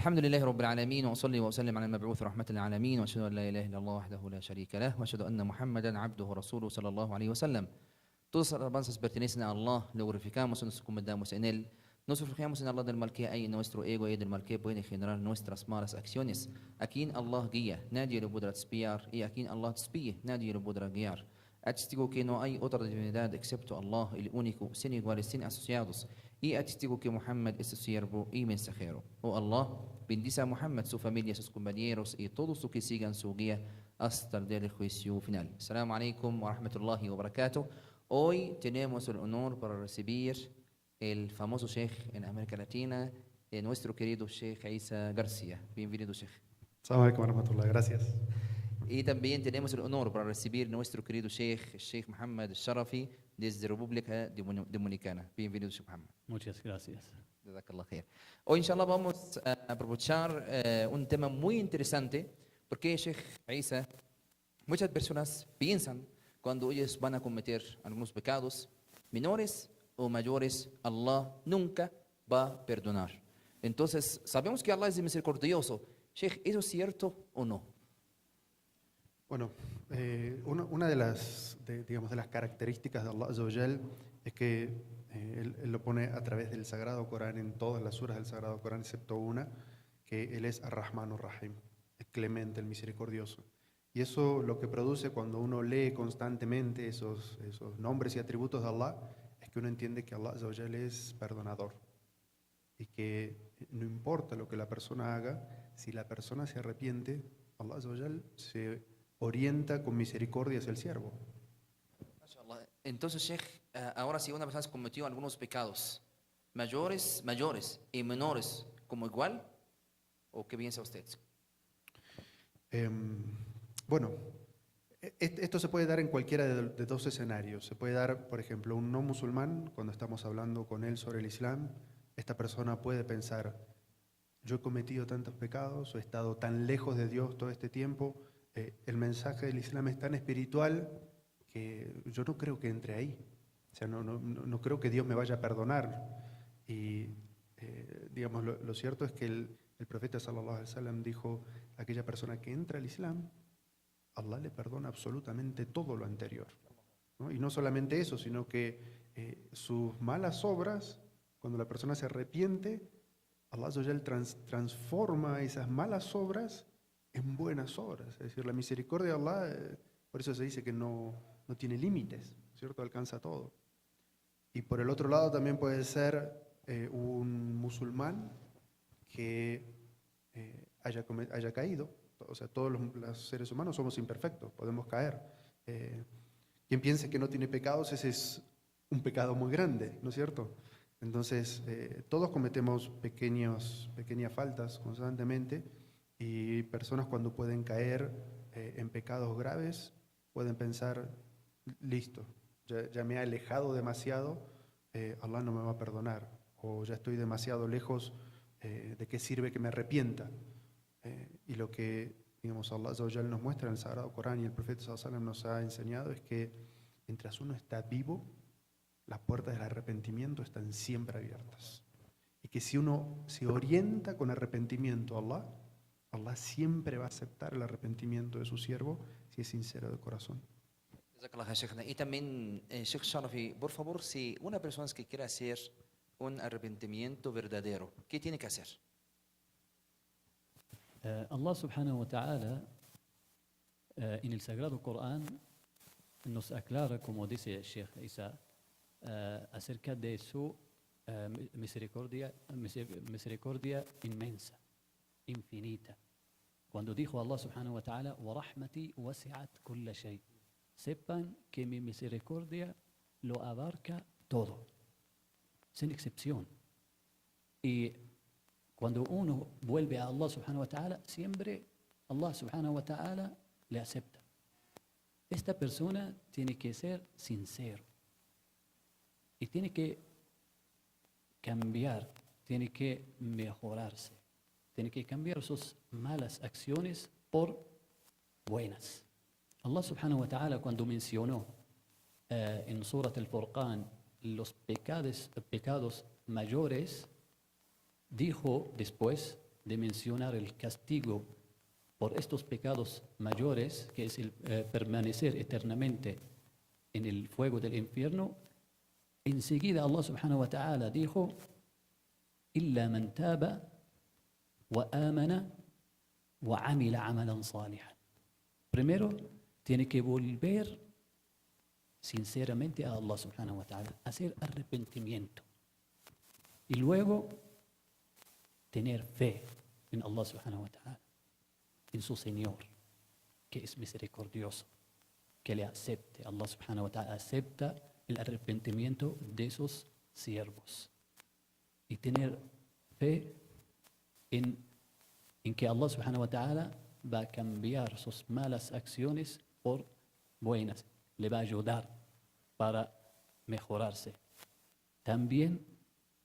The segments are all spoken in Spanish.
الحمد لله رب العالمين وأصلي وأسلم على المبعوث رحمة للعالمين وأشهد أن لا إله إلا الله وحده لا شريك له وأشهد أن محمدا عبده ورسوله sallallahu alaihi wasallam. Todas las alabanzas pertenecen a Allah, lo glorificamos y nos encomendamos en Él. Nos refugiamos en Allah del mal que hay en nuestro ego y del mal que puede generar nuestras malas acciones. A quien Allah guía, nadie lo podrá espiar, y a quien Allah espíe, nadie lo podrá guiar. Atestigo que no hay otra divinidad excepto Allah, el único, sin iguales, sin asociados. Y atestigo que Muhammad es su siervo y mensajero. Oh Allah, bendice a Muhammad, su familia, sus compañeros y todos los que sigan su guía hasta el día del juicio final. Assalamu alaikum wa rahmatullahi wa barakatuh. Hoy tenemos el honor para recibir el famoso sheikh en América Latina, nuestro querido Sheikh Isa García. Bienvenido, Sheikh. Assalamu alaikum warahmatullah, gracias. Y también tenemos el honor para recibir nuestro querido Sheikh Muhammad Sharafi, desde República Dominicana. Bienvenido, Sheikh Muhammad. Muchas gracias. Jazakallah khair. Hoy, inshallah, vamos a aprovechar un tema muy interesante, porque, Sheikh Isa, muchas personas piensan cuando ellos van a cometer algunos pecados, menores o mayores, Allah nunca va a perdonar. Entonces, sabemos que Allah es misericordioso. Sheikh, ¿eso es cierto o no? Bueno, una de las, digamos, de las características de Allah Azza wa Jal es que él lo pone a través del Sagrado Corán, en todas las suras del Sagrado Corán, excepto una, que Él es Ar-Rahman Ar-Rahim, el clemente, el misericordioso. Y eso lo que produce cuando uno lee constantemente esos nombres y atributos de Allah, es que uno entiende que Allah Azza wa Jal es perdonador. Y que no importa lo que la persona haga, si la persona se arrepiente, Allah Azza wa Jal se orienta con misericordia hacia el siervo. MashaAllah. Entonces, Sheikh, ahora si una persona cometió algunos pecados, mayores y menores, ¿como igual? ¿O qué piensa usted? Bueno, esto se puede dar en cualquiera de dos escenarios. Se puede dar, por ejemplo, un no musulmán, cuando estamos hablando con él sobre el Islam, esta persona puede pensar, yo he cometido tantos pecados, o he estado tan lejos de Dios todo este tiempo, el mensaje del Islam es tan espiritual que yo no creo que entre ahí. O sea, no creo que Dios me vaya a perdonar. Y, digamos, lo cierto es que el profeta sallallahu alaihi wasallam dijo, aquella persona que entra al Islam, Allah le perdona absolutamente todo lo anterior, ¿no? Y no solamente eso, sino que sus malas obras, cuando la persona se arrepiente, Allah Azza wa Jal transforma esas malas obras en buenas obras. Es decir, la misericordia de Allah, por eso se dice que no tiene límites, ¿cierto? Alcanza todo. Y por el otro lado también puede ser un musulmán que haya caído. O sea, todos los seres humanos somos imperfectos, podemos caer. Quien piense que no tiene pecados, ese es un pecado muy grande, ¿no es cierto? Entonces, todos cometemos pequeñas faltas constantemente, y personas cuando pueden caer en pecados graves pueden pensar, listo, ya me he alejado demasiado, Allah no me va a perdonar, o ya estoy demasiado lejos, ¿de qué sirve que me arrepienta? Y lo que, digamos, Allah Azza wa Jal nos muestra en el Sagrado Corán y el Profeta sallallahu alaihi wasallam nos ha enseñado es que mientras uno está vivo, las puertas del arrepentimiento están siempre abiertas. Y que si uno se orienta con arrepentimiento a Allah, Allah siempre va a aceptar el arrepentimiento de su siervo si es sincero de corazón. Jazakallah, Sheikhna. Y también, Sheikh Sharafi, por favor, si una persona que quiere hacer un arrepentimiento verdadero, ¿qué tiene que hacer? Allah subhanahu wa ta'ala en el Sagrado Corán nos aclara, como dice el Sheikh Isa, acerca de su misericordia inmensa, infinita. Cuando dijo Allah subhanahu wa ta'ala, وَرَحْمَتِي وَسِعَتْ كُلَّ شَيْء, sepan que mi misericordia lo abarca todo, sin excepción. Y cuando uno vuelve a Allah subhanahu wa ta'ala, siempre Allah subhanahu wa ta'ala le acepta. Esta persona tiene que ser sincero y tiene que cambiar, tiene que mejorarse, tiene que cambiar sus malas acciones por buenas. Allah subhanahu wa ta'ala, cuando mencionó en Surat al-Furqan los pecados mayores, dijo después de mencionar el castigo por estos pecados mayores, que es el permanecer eternamente en el fuego del infierno, enseguida Allah subhanahu wa ta'ala dijo, إلا من تاب وآمن وعمل عملا صالحا. Primero, tiene que volver sinceramente a Allah subhanahu wa ta'ala, hacer arrepentimiento. Y luego, tener fe en Allah subhanahu wa ta'ala, en su Señor, que es misericordioso, que le acepte. Allah subhanahu wa ta'ala acepta el arrepentimiento de sus siervos. Y tener fe en que Allah subhanahu wa ta'ala va a cambiar sus malas acciones por buenas, le va a ayudar para mejorarse. También,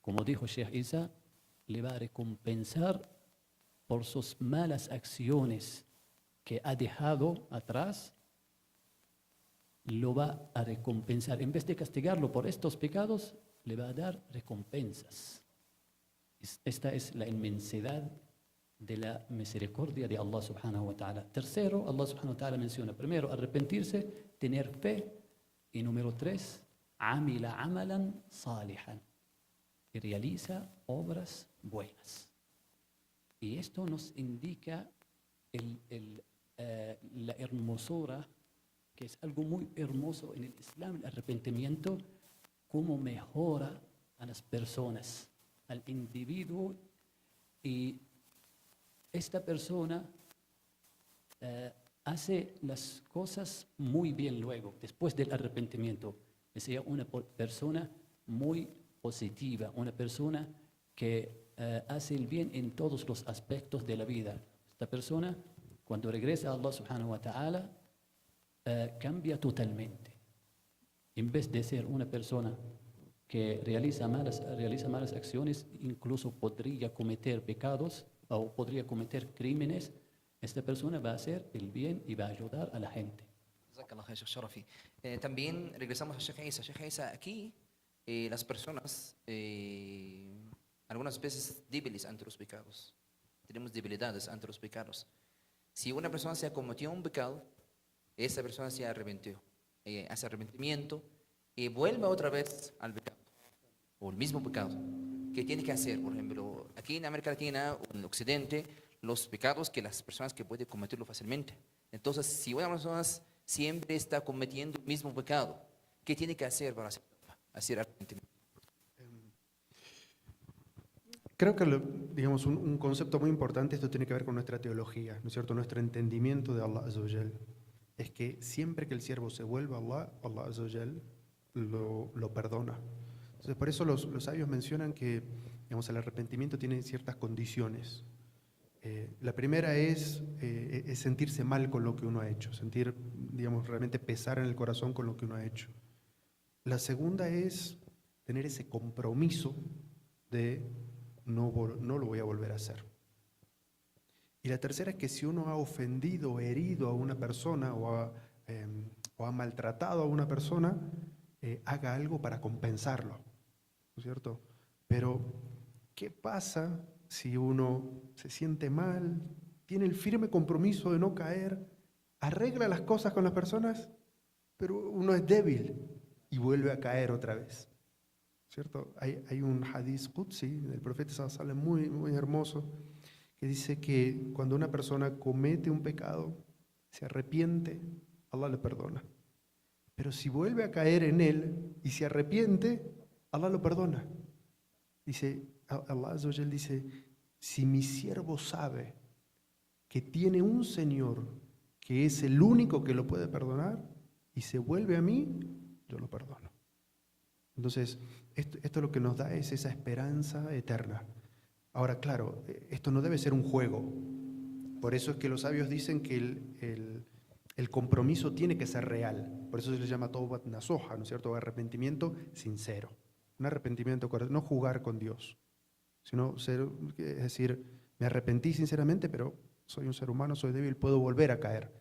como dijo Sheikh Isa, le va a recompensar por sus malas acciones que ha dejado atrás, lo va a recompensar. En vez de castigarlo por estos pecados, le va a dar recompensas. Esta es la inmensidad de la misericordia de Allah subhanahu wa ta'ala. Tercero, Allah subhanahu wa ta'ala menciona, primero, arrepentirse, tener fe, y número 3, amila amalan salihan, y realiza obras buenas. Y esto nos indica la hermosura, que es algo muy hermoso en el Islam, el arrepentimiento, cómo mejora a las personas, al individuo, y esta persona hace las cosas muy bien luego, después del arrepentimiento. Es una persona muy positiva, una persona que hace el bien en todos los aspectos de la vida. Esta persona, cuando regresa a Allah subhanahu wa ta'ala, cambia totalmente. En vez de ser una persona que realiza malas acciones, incluso podría cometer pecados o podría cometer crímenes, esta persona va a hacer el bien y va a ayudar a la gente. Jazakallah khair, Sheikh Sharafi. También regresamos a Sheikh Isa. Sheikh Isa, aquí las personas algunas veces débiles ante los pecados. Tenemos debilidades ante los pecados. Si una persona se cometió un pecado, esa persona se arrepintió, hace arrepentimiento y vuelve otra vez al pecado, o el mismo pecado. ¿Qué tiene que hacer? Por ejemplo, aquí en América Latina o en el Occidente, los pecados que las personas que pueden cometerlo fácilmente. Entonces, si una persona siempre está cometiendo el mismo pecado, ¿qué tiene que hacer para hacer arrepentimiento? Creo que, digamos, un concepto muy importante, esto tiene que ver con nuestra teología, ¿no es cierto? Nuestro entendimiento de Allah Azza wa Jal. Es que siempre que el siervo se vuelve a Allah, Allah Azza wa Jal lo perdona. Entonces, por eso los sabios mencionan que, digamos, el arrepentimiento tiene ciertas condiciones. La primera es sentirse mal con lo que uno ha hecho, sentir, digamos, realmente pesar en el corazón con lo que uno ha hecho. La segunda es tener ese compromiso de no lo voy a volver a hacer. Y la tercera es que si uno ha ofendido o herido a una persona o ha maltratado a una persona, haga algo para compensarlo, ¿no es cierto? Pero, ¿qué pasa si uno se siente mal, tiene el firme compromiso de no caer, arregla las cosas con las personas, pero uno es débil y vuelve a caer otra vez? ¿Cierto? Hay un hadith qudsi del profeta sallallahu alaihi wasallam muy, muy hermoso que dice que cuando una persona comete un pecado, se arrepiente, Allah le perdona. Pero si vuelve a caer en él y se arrepiente, Allah lo perdona. Dice, Allah Azza wa Jal dice, si mi siervo sabe que tiene un Señor que es el único que lo puede perdonar y se vuelve a mí, yo lo perdono. Entonces, esto lo que nos da es esa esperanza eterna. Ahora, claro, esto no debe ser un juego. Por eso es que los sabios dicen que el compromiso tiene que ser real. Por eso se le llama tawbat nasuha, ¿no es cierto? Arrepentimiento sincero. Un arrepentimiento, no jugar con Dios, sino ser, es decir, me arrepentí sinceramente, pero soy un ser humano, soy débil, puedo volver a caer.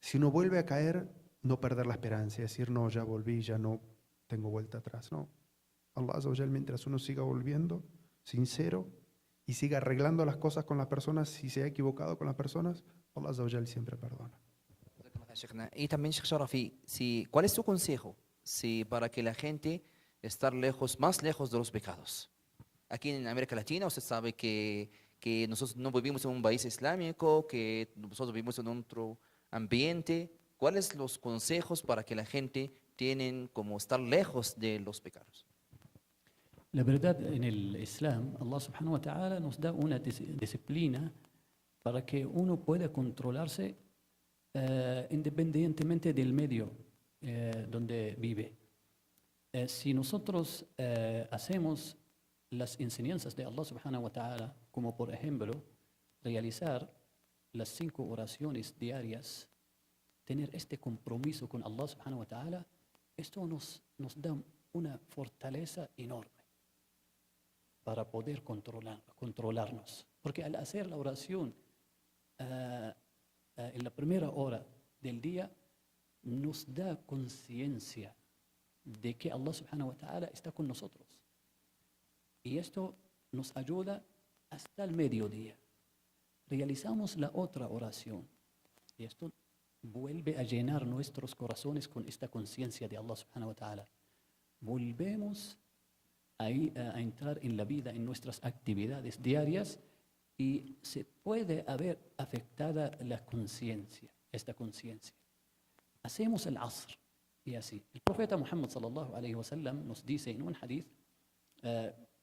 Si uno vuelve a caer, no perder la esperanza, es decir, no, ya volví, ya no tengo vuelta atrás. No. Allah Azza wa Jal, mientras uno siga volviendo, sincero, y siga arreglando las cosas con las personas, si se ha equivocado con las personas, Allah Azza wa Jal siempre perdona. Sheikhna. Y también, Sheikh Sharafi, ¿cuál es tu consejo para que la gente estar lejos, más lejos de los pecados? Aquí en América Latina usted sabe que nosotros no vivimos en un país islámico, que nosotros vivimos en otro ambiente. ¿Cuáles los consejos para que la gente tienen como estar lejos de los pecados? La verdad, en el Islam, Allah subhanahu wa ta'ala nos da una disciplina para que uno pueda controlarse independientemente del medio donde vive. Si nosotros hacemos las enseñanzas de Allah subhanahu wa ta'ala, como por ejemplo realizar las 5 oraciones diarias, tener este compromiso con Allah subhanahu wa ta'ala, esto nos da una fortaleza enorme para poder controlarnos. Porque al hacer la oración en la primera hora del día, nos da conciencia de que Allah subhanahu wa ta'ala está con nosotros. Y esto nos ayuda hasta el mediodía. Realizamos la otra oración y esto vuelve a llenar nuestros corazones con esta conciencia de Allah subhanahu wa ta'ala. Volvemos a entrar en la vida, en nuestras actividades diarias y se puede haber afectada la conciencia, esta conciencia. Hacemos el asr y así. El profeta Muhammad sallallahu alayhi wa sallam nos dice en un hadith,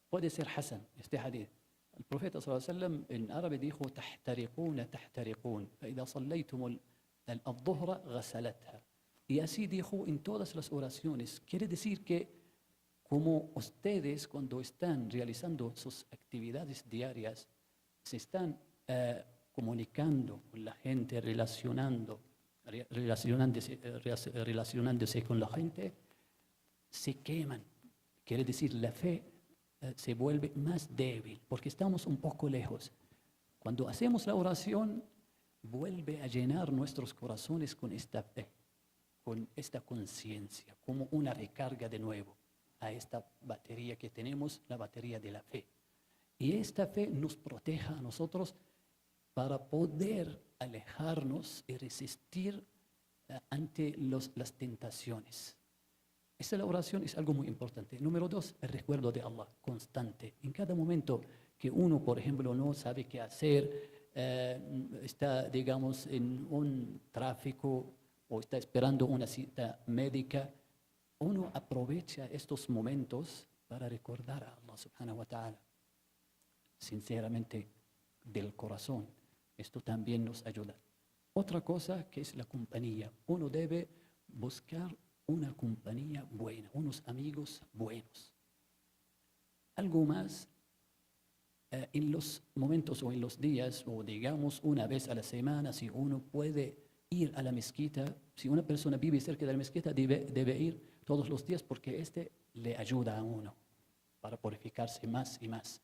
puede ser Hasan, este hadith. El profeta sallallahu alayhi wa sallam en árabe dijo, تحترقون تحترقون فإذا صليتم الظهر غسلتها. Y así dijo en todas las oraciones. Quiere decir que como ustedes cuando están realizando sus actividades diarias, se están comunicando con la gente, relacionándose con la gente, se queman. Quiere decir, la fe se vuelve más débil porque estamos un poco lejos. Cuando hacemos la oración, vuelve a llenar nuestros corazones con esta fe, con esta conciencia, como una recarga de nuevo a esta batería que tenemos, la batería de la fe. Y esta fe nos proteja a nosotros para poder alejarnos y resistir ante las tentaciones. Esta oración es algo muy importante. Número 2, el recuerdo de Allah, constante. En cada momento que uno, por ejemplo, no sabe qué hacer, está, digamos, en un tráfico o está esperando una cita médica, uno aprovecha estos momentos para recordar a Allah subhanahu wa ta'ala. Sinceramente, del corazón. Esto también nos ayuda. Otra cosa que es la compañía. Uno debe buscar una compañía buena, unos amigos buenos. Algo más, en los momentos o en los días, o digamos una vez a la semana, si uno puede ir a la mezquita, si una persona vive cerca de la mezquita, debe ir todos los días porque este le ayuda a uno para purificarse más y más.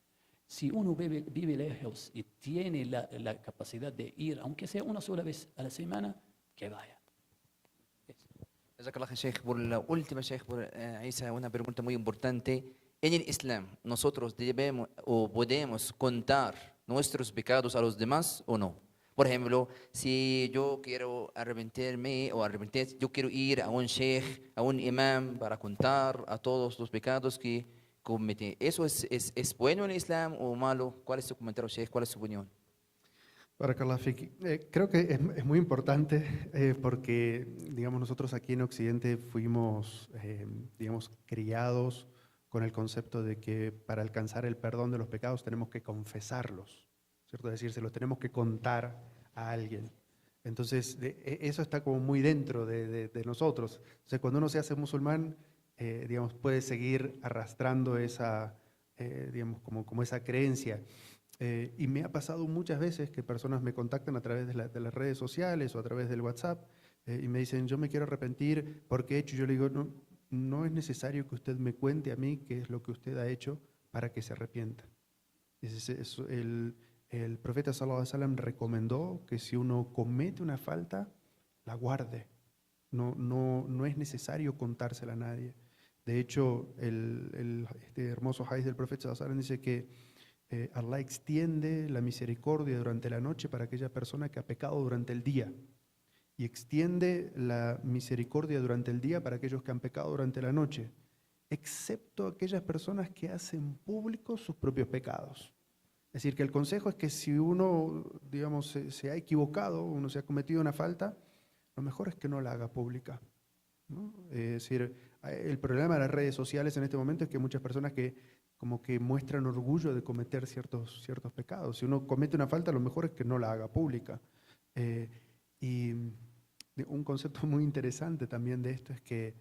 Si uno vive lejos y tiene la capacidad de ir, aunque sea una sola vez a la semana, que vaya. Jazakallah, Sheikh, por la última, Sheikh, Isa, una pregunta muy importante. En el Islam, ¿nosotros debemos o podemos contar nuestros pecados a los demás o no? Por ejemplo, si yo quiero arrepentirme o arrepentirme, yo quiero ir a un sheikh, a un imam para contar a todos los pecados que cometí. ¿Eso es bueno en el Islam o malo? ¿Cuál es su comentario, sheikh? ¿Cuál es su opinión? Barakallah fiki. Creo que es muy importante porque, digamos, nosotros aquí en Occidente fuimos, digamos, criados con el concepto de que para alcanzar el perdón de los pecados tenemos que confesarlos, ¿cierto? Es decir, se los tenemos que contar a alguien. Entonces, eso está como muy dentro de nosotros. O sea, cuando uno se hace musulmán, digamos, puede seguir arrastrando esa, digamos, como esa creencia. Y me ha pasado muchas veces que personas me contactan a través de las redes sociales o a través del WhatsApp y me dicen, yo me quiero arrepentir porque he hecho. Yo le digo, no es necesario que usted me cuente a mí qué es lo que usted ha hecho para que se arrepienta. El profeta sallallahu alaihi wasallam recomendó que si uno comete una falta, la guarde. No es necesario contársela a nadie. De hecho, este hermoso hadith del profeta sallallahu alaihi wasallam dice que Allah extiende la misericordia durante la noche para aquella persona que ha pecado durante el día. Y extiende la misericordia durante el día para aquellos que han pecado durante la noche, excepto aquellas personas que hacen públicos sus propios pecados. Es decir, que el consejo es que si uno, digamos, se ha equivocado, uno se ha cometido una falta, lo mejor es que no la haga pública, ¿no? Es decir, el problema de las redes sociales en este momento es que muchas personas que como que muestran orgullo de cometer ciertos pecados. Si uno comete una falta, lo mejor es que no la haga pública. Y un concepto muy interesante también de esto es que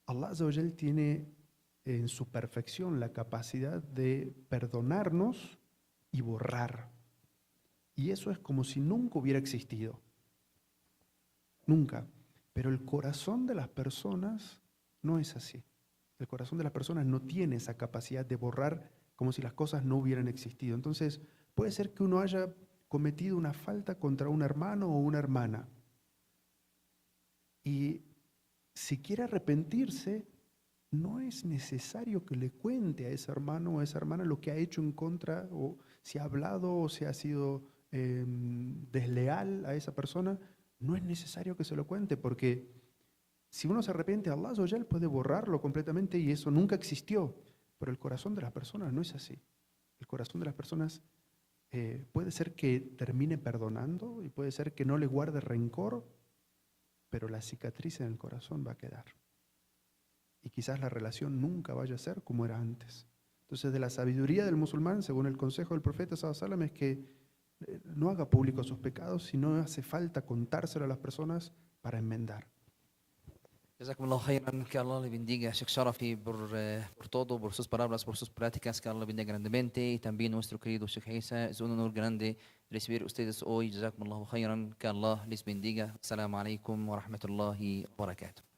Allah Azza wa Jal tiene en su perfección la capacidad de perdonarnos y borrar. Y eso es como si nunca hubiera existido. Nunca. Pero el corazón de las personas no es así. El corazón de las personas no tiene esa capacidad de borrar como si las cosas no hubieran existido. Entonces, puede ser que uno haya cometido una falta contra un hermano o una hermana. Y si quiere arrepentirse, no es necesario que le cuente a ese hermano o a esa hermana lo que ha hecho en contra, o si ha hablado o si ha sido desleal a esa persona. No es necesario que se lo cuente, porque si uno se arrepiente, Allah Azza wa Jal puede borrarlo completamente y eso nunca existió. Pero el corazón de las personas no es así. El corazón de las personas puede ser que termine perdonando y puede ser que no le guarde rencor, pero la cicatriz en el corazón va a quedar. Y quizás la relación nunca vaya a ser como era antes. Entonces, de la sabiduría del musulmán, según el consejo del profeta sallallahu alaihi wasallam, es que no haga público sus pecados, si no hace falta contárselo a las personas para enmendar. Jazakumullah khairan, que Allah le bendiga, Sheikh Sharafi, por todo, por sus palabras, por sus prácticas, que Allah le bendiga grandemente, y también nuestro querido Sheikh Isa. Es un honor grande recibir ustedes hoy. Jazakumullah khairan, que Allah les bendiga. Assalamu alaikum wa rahmatullahi wa barakatuh.